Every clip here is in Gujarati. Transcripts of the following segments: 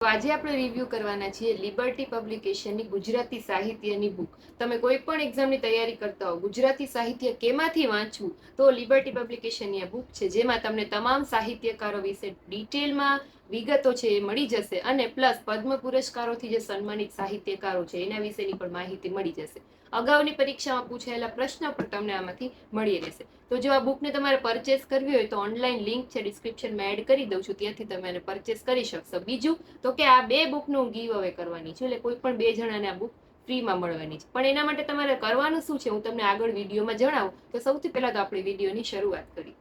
તો આજે આપણે રિવ્યુ કરવાના છીએ લિબર્ટી પબ્લિકેશનની ગુજરાતી સાહિત્યની બુક. તમે કોઈ પણ એક્ઝામની તૈયારી કરતા હો, ગુજરાતી સાહિત્ય કેમાંથી વાંચવું, તો લિબર્ટી પબ્લિકેશનની આ બુક છે, જેમાં તમને તમામ સાહિત્યકારો વિશે ડિટેલમાં વિગતો છે એ મળી જશે, અને પ્લસ પદ્મ પુરસ્કારોથી જે સન્માનિત સાહિત્યકારો છે એના વિશેની પણ માહિતી મળી જશે. અગાઉની પરીક્ષામાં પૂછાયેલા પ્રશ્નો પણ તમને આમાંથી મળી રહેશે. તો જો આ બુકને તમારે પરચેસ કરવી હોય તો ઓનલાઈન લિંક છે ડિસ્ક્રિપ્શનમાં એડ કરી દઉં છું, ત્યાંથી તમે એને પરચેસ કરી શકશો. બીજું તો કે આ 2 બુકનું ગીવ અવે કરવાની છે, એટલે કોઈ પણ 2 જણાને આ બુક ફ્રીમાં મળવાની છે. પણ એના માટે તમારે કરવાનું શું છે હું તમને આગળ વિડીયોમાં જણાવું. તો સૌથી પહેલા તો આપણે વિડીયોની શરૂઆત કરીએ.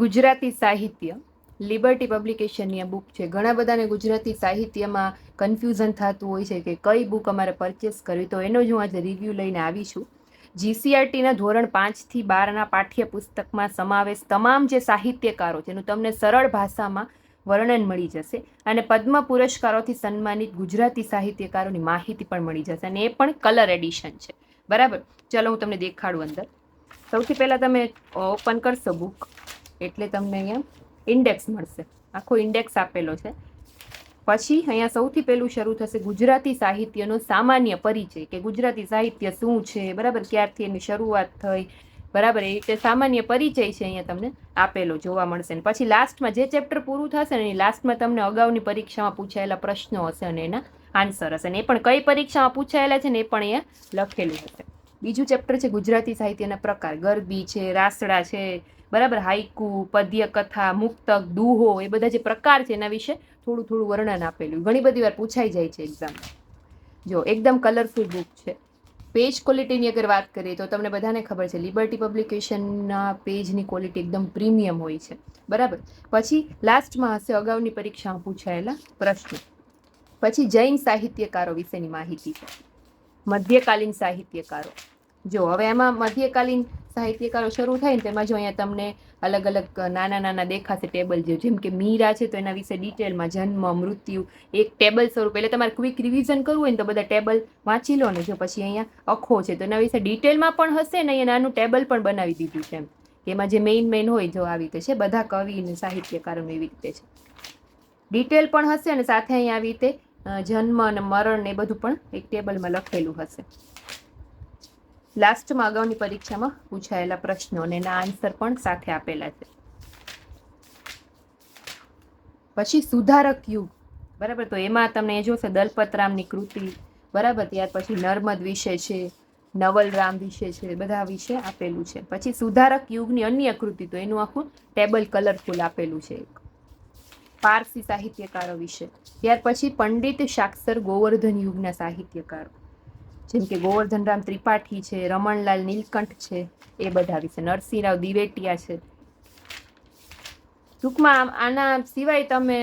ગુજરાતી સાહિત્ય લિબર્ટી પબ્લિકેશનની આ બુક છે. ઘણા બધાને ગુજરાતી સાહિત્યમાં કન્ફ્યુઝન થતું હોય છે કે કઈ બુક અમારે પરચેસ કરવી, તો એનો જ હું આજે રિવ્યૂ લઈને આવી છું. જીસીઆરટીના ધોરણ 5 થી 12ના પાઠ્યપુસ્તકમાં સમાવેશ તમામ જે સાહિત્યકારો છે એનું તમને સરળ ભાષામાં વર્ણન મળી જશે, અને પદ્મ પુરસ્કારોથી સન્માનિત ગુજરાતી સાહિત્યકારોની માહિતી પણ મળી જશે, અને એ પણ કલર એડિશન છે. બરાબર, ચલો હું તમને દેખાડું અંદર. સૌથી પહેલા તમે ઓપન કરશો બુક એટલે તમને અહીંયા ઇન્ડેક્સ મળશે. આખો ઇન્ડેક્સ આપેલો છે. પછી અહીંયા સૌથી પહેલું શરૂ થશે ગુજરાતી સાહિત્યનો સામાન્ય પરિચય, કે ગુજરાતી સાહિત્ય શું છે, બરાબર, ક્યારથી એની શરૂઆત થઈ, બરાબર, એ રીતે સામાન્ય પરિચય છે અહીંયા તમને આપેલો જોવા મળશે. પછી લાસ્ટમાં જે ચેપ્ટર પૂરું થશે ને એ લાસ્ટમાં તમને અગાઉની પરીક્ષામાં પૂછાયેલા પ્રશ્નો હશે અને એના આન્સર હશે, અને એ પણ કઈ પરીક્ષામાં પૂછાયેલા છે ને એ પણ અહીંયા લખેલું હશે. બીજું ચેપ્ટર છે ગુજરાતી સાહિત્યના પ્રકાર. ગરબી છે, રાસડા છે, બરાબર, હાઈકુ, પદ્ય કથા, મુક્તક, દુહો, એ બધા જે પ્રકાર છે એના વિશે થોડું થોડું વર્ણન આપેલું. ઘણી બધી વાર પૂછાઈ જાય છે એક્ઝામમાં. જો એકદમ કલરફુલ બુક છે. પેજ ક્વોલિટીની અગર વાત કરીએ તો તમને બધાને ખબર છે લિબર્ટી પબ્લિકેશનના પેજની ક્વોલિટી એકદમ પ્રીમિયમ હોય છે, બરાબર. પછી લાસ્ટમાં હશે અગાઉની પરીક્ષામાં પૂછાયેલા પ્રશ્નો. પછી જૈન સાહિત્યકારો વિશેની માહિતી છે. મધ્યકાલીન સાહિત્યકારો. જો હવે એમાં મધ્યકાલીન સાહિત્યકારો શરૂ થાય ને તેમાં જો અહીંયા તમને અલગ અલગ નાના નાના દેખાશે ટેબલ, જેમ કે મીરા છે તો એના વિશે ડિટેલમાં જન્મ, મૃત્યુ, એક ટેબલ સ્વરૂપ. એટલે તમારે ક્વિક રિવિઝન કરવું હોય ને તો બધા ટેબલ વાંચી લો ને. જો પછી અહીંયા અખો છે તો એના વિશે ડિટેલમાં પણ હશે ને, અહીંયા નાનું ટેબલ પણ બનાવી દીધું છે એમ, એમાં જે મેઇન હોય જો આવી રીતે છે, બધા કવિ અને સાહિત્યકારોનું એવી રીતે છે. ડિટેલ પણ હશે અને સાથે અહીંયા આવી રીતે જન્મ અને મરણ એ બધું પણ એક ટેબલમાં લખેલું હશે. લાસ્ટમાં અગાઉની પરીક્ષામાં પૂછાયેલા પ્રશ્નો અને એના આન્સર પણ સાથે આપેલા છે. પછી સુધારક યુગ, બરાબર, તો એમાં તમને એ જોશે દલપતરામની કૃતિ, બરાબર, ત્યાર પછી નર્મદ વિશે છે, નવલરામ વિશે છે, બધા વિશે આપેલું છે. પછી સુધારક યુગની અન્ય કૃતિ, તો એનું આખું ટેબલ કલરફુલ આપેલું છે. પારસી સાહિત્યકારો વિશે. ત્યાર પછી પંડિત સાક્ષર ગોવર્ધન યુગના સાહિત્યકારો, જેમ કે ગોવર્ધનરામ ત્રિપાઠી છે, રમણલાલ નીલકંઠ છે, એ બધા વિશે. નરસિંહરાવ દિવેટિયા છે. ટૂંકમાં આના સિવાય તમે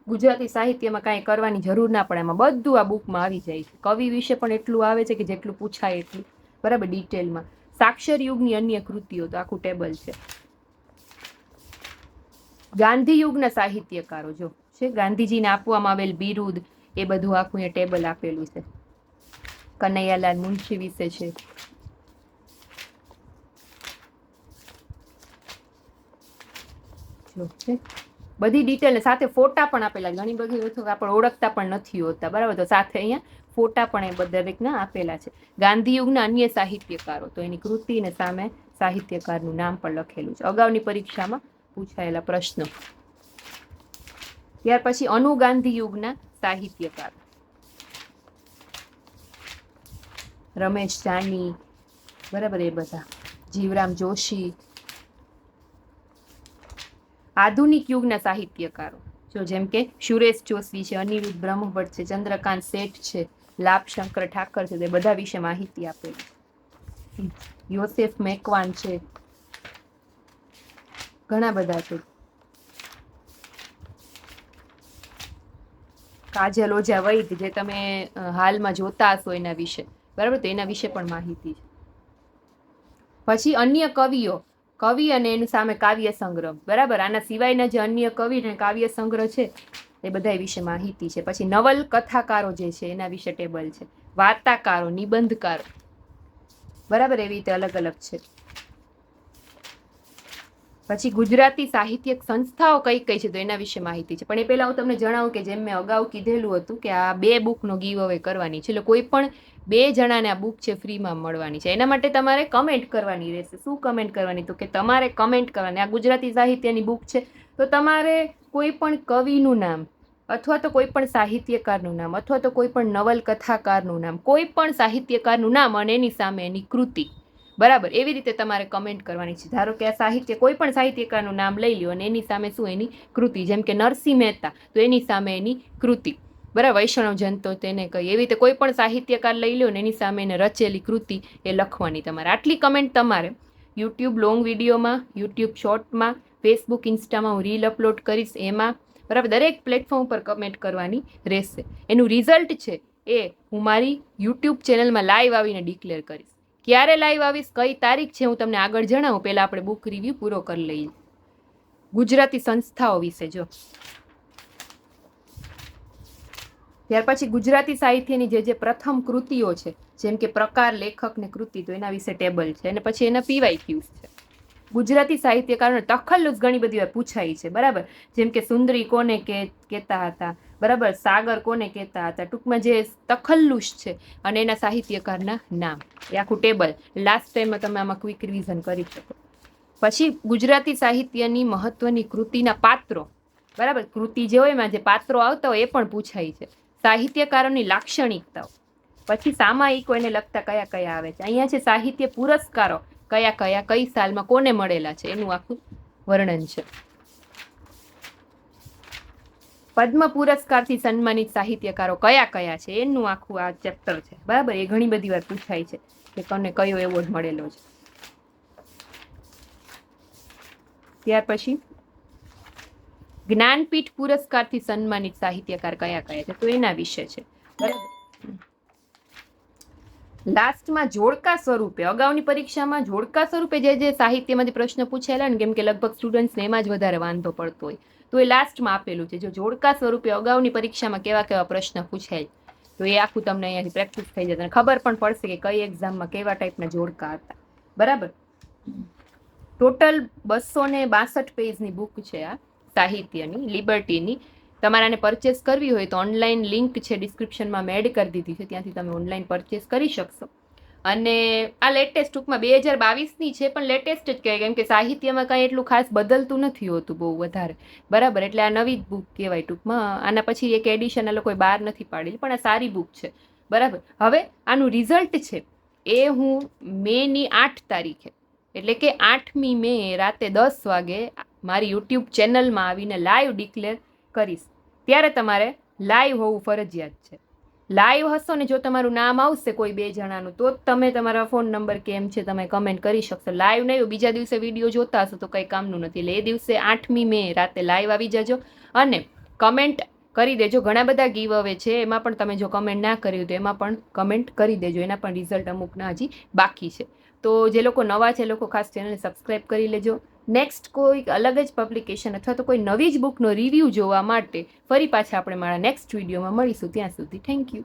ગુજરાતી સાહિત્યમાં કાંઈ કરવાની જરૂર ના પડે, એમાં બધું આ બુકમાં આવી જાય છે. કવિ વિશે પણ એટલું આવે છે કે જેટલું પૂછાય એટલું, બરાબર, ડિટેલમાં. સાક્ષર યુગની અન્ય કૃતિઓ, તો આખું ટેબલ છે. ગાંધી યુગના સાહિત્યકારો જો છે, ગાંધીજીને આપવામાં આવેલ બિરુદ, એ બધું આખું એ ટેબલ આપેલું છે. કનૈયાલાલ મુનશી વિશે છે. બધી ડિટેલ સાથે ફોટા પણ આપેલા. ઘણી બધી વસ્તુ આપણે ઓળખતા પણ નથી હોતા, બરાબર, તો સાથે અહીંયા ફોટા પણ એ બધા રીતના આપેલા છે. ગાંધી યુગના અન્ય સાહિત્યકારો, તો એની કૃતિ ને સામે સાહિત્યકારનું નામ પણ લખેલું છે. અગાઉની પરીક્ષામાં પૂછાયેલા પ્રશ્નો. ત્યાર પછી અનુગાંધી યુગના સાહિત્યકારો, રમેશ જાની, બરાબર, એ બધા. જીવરામ જોશી. આધુનિક યુગના સાહિત્યકારો, જો જેમ કે સુરેશ જોશી છે, અનિરુદ્ધ બ્રહ્મભટ્ટ છે, ચંદ્રકાંત શેઠ છે, લાભશંકર ઠાકર છે, તે બધા વિશે માહિતી આપેલી. યોસેફ મેકવાન છે, ઘણા બધા છે. કાજલ ઓઝા વૈદ, જે તમે હાલમાં જોતા હશો એના વિશે, બરાબર, તો એના વિશે પણ માહિતી છે. પછી અન્ય કવિઓ, કવિ અને એની સામે કાવ્ય સંગ્રહ, બરાબર, આના સિવાયના જે અન્ય કવિ અને કાવ્ય સંગ્રહ છે એ બધા વિશે માહિતી છે. પછી નવલ કથાકારો જે છે એના વિશે ટેબલ છે. વાર્તાકારો, નિબંધકારો, બરાબર, એવી રીતે અલગ અલગ છે. પછી ગુજરાતી સાહિત્યક સંસ્થાઓ કઈ કઈ છે તો એના વિશે માહિતી છે. પણ એ પહેલા હું તમને જણાવું કે જેમ મેં અગાઉ કીધેલું હતું કે આ 2 બુકનો ગીવ અવે કરવાની છે. એટલે કોઈ પણ 2 જણાને આ બુક છે ફ્રીમાં મળવાની છે. એના માટે તમારે કમેન્ટ કરવાની રહેશે. શું કમેન્ટ કરવાની? તો કે તમારે કમેન્ટ કરવાની. આ ગુજરાતી સાહિત્યની બુક છે તો તમારે કોઈ પણ કવિનું નામ અથવા તો કોઈ પણ સાહિત્યકારનું નામ અથવા તો કોઈ પણ નવલકથાકારનું નામ, કોઈ પણ સાહિત્યકારનું નામ અને એની સામે એની કૃતિ, બરાબર, એવી રીતે તમારે કમેન્ટ કરવાની છે. ધારો કે આ સાહિત્ય, કોઈ પણ સાહિત્યકારનું નામ લઈ લ્યો અને એની સામે શું એની કૃતિ, જેમ કે નરસિંહ મહેતા તો એની સામે એની કૃતિ, બરાબર, વૈષ્ણવ જન તો તેને કહી, એવી રીતે કોઈ પણ સાહિત્યકાર લઈ લો ને એની સામે એને રચેલી કૃતિ એ લખવાની તમારે. આટલી કમેન્ટ તમારે યુટ્યુબ લોંગ વિડીયોમાં, યુટ્યુબ શોર્ટમાં, ફેસબુક ઇન્સ્ટામાં હું રીલ અપલોડ કરીશ એમાં, બરાબર, દરેક પ્લેટફોર્મ પર કમેન્ટ કરવાની રહેશે. એનું રિઝલ્ટ છે એ હું મારી યુટ્યુબ ચેનલમાં લાઈવ આવીને ડિક્લેર કરીશ. ક્યારે લાઈવ આવીશ, કઈ તારીખ છે હું તમને આગળ જણાવું. પહેલાં આપણે બુક રિવ્યૂ પૂરો કરી લઈએ. ગુજરાતી સંસ્થાઓ વિશે જો, ત્યાર પછી ગુજરાતી સાહિત્યની જે પ્રથમ કૃતિઓ છે, જેમ કે પ્રકાર, લેખક ને કૃતિ, તો એના વિશે ટેબલ છે. અને પછી એના PYQs છે. ગુજરાતી સાહિત્યકારોને તખલ્લુસ ઘણી બધી વાર પૂછાય છે, બરાબર, જેમ કે સુંદરી કોને કહેતા હતા, બરાબર, સાગર કોને કહેતા હતા, ટૂંકમાં જે તખલ્લુસ છે અને એના સાહિત્યકારના નામ, એ આખું ટેબલ લાસ્ટ ટાઈમમાં તમે આમાં ક્વિક રિવિઝન કરી શકો. પછી ગુજરાતી સાહિત્યની મહત્વની કૃતિના પાત્રો, બરાબર, કૃતિ જે હોય એમાં જે પાત્રો આવતા હોય એ પણ પૂછાય છે. સાહિત્યકારોની લાક્ષણિકતાઓ, પછી સામાયિકો એને લગતા કયા કયા આવે છે. અહીંયા છે સાહિત્ય પુરસ્કારો કયા કયા કઈ સાલમાં કોને મળેલા છે એનું આખું વર્ણન છે. પદ્મ પુરસ્કારથી સન્માનિત સાહિત્યકારો કયા કયા છે એનું આખું આ ચેપ્ટર છે, બરાબર. એ ઘણી બધી વાર પૂછાય છે કે તમને કયો એવોર્ડ મળેલો છે. ત્યાર પછી જ્ઞાનપીઠ પુરસ્કારથી સન્માનિત સાહિત્યકાર કયા કયા છે તો એના વિશે છે, બરાબર. લાસ્ટમાં જોડકા સ્વરૂપે, અગાઉની પરીક્ષામાં જોડકા સ્વરૂપે જે સાહિત્યમાંથી પ્રશ્ન પૂછેલા ને, કેમ કે લગભગ સ્ટુડન્ટ્સને એમાં જ વધારે વાંધો પડતો હોય, તો એ લાસ્ટમાં આપેલું છે. જો જોડકા સ્વરૂપે અગાઉની પરીક્ષામાં કેવા કેવા પ્રશ્ન પૂછાય તો એ આખું તમને અહીંયાથી પ્રેક્ટિસ થઈ જશે અને ખબર પણ પડશે કે કઈ એક્ઝામમાં કેવા ટાઈપના જોડકા હતા, બરાબર. ટોટલ 262 પેજની બુક છે આ સાહિત્યની, લિબર્ટીની. તમારે આને પરચેસ કરવી હોય તો ઓનલાઈન લિંક છે ડિસ્ક્રિપ્શનમાં મેં એડ કરી દીધી છે, ત્યાંથી તમે ઓનલાઈન પરચેસ કરી શકશો. અને આ લેટેસ્ટ, ટૂંકમાં 2022ની છે પણ લેટેસ્ટ જ કહેવાય, કેમ કે સાહિત્યમાં કાંઈ એટલું ખાસ બદલતું નથી હોતું બહુ વધારે, બરાબર. એટલે આ નવી જ બુક કહેવાય ટૂંકમાં. આના પછી એક એડિશન આ લોકોએ બહાર નથી પાડેલી, પણ આ સારી બુક છે, બરાબર. હવે આનું રિઝલ્ટ છે એ હું મેની 8 તારીખે, એટલે કે 8મી મે રાતે 10 વાગે મારી યુટ્યુબ ચેનલમાં આવીને લાઈવ ડિક્લેર કરીશ. ત્યારે તમારે લાઈવ હોવું ફરજિયાત છે. લાઈવ હશો ને જો તમારું નામ આવશે કોઈ 2 જણાનું તો જ તમે તમારા ફોન નંબર કેમ છે તમે કમેન્ટ કરી શકશો. લાઈવ નહીં, બીજા દિવસે વિડીયો જોતા હશો તો કંઈ કામનું નથી. એટલે એ દિવસે 8મી મે રાતે લાઈવ આવી જજો અને કમેન્ટ કરી દેજો. ઘણા બધા ગીવ અવે છે, એમાં પણ તમે જો કમેન્ટ ના કર્યું તો એમાં પણ કમેન્ટ કરી દેજો. એના પણ રિઝલ્ટ અમુકના હજી બાકી છે. તો જે લોકો નવા છે એ લોકો ખાસ ચેનલને સબસ્ક્રાઈબ કરી લેજો. નેક્સ્ટ કોઈ અલગ જ પબ્લિકેશન અથવા તો કોઈ નવી જ બુકનો રિવ્યૂ જોવા માટે ફરી પાછા આપણે મારા નેક્સ્ટ વિડીયોમાં મળીશું. ત્યાં સુધી થેન્ક યુ.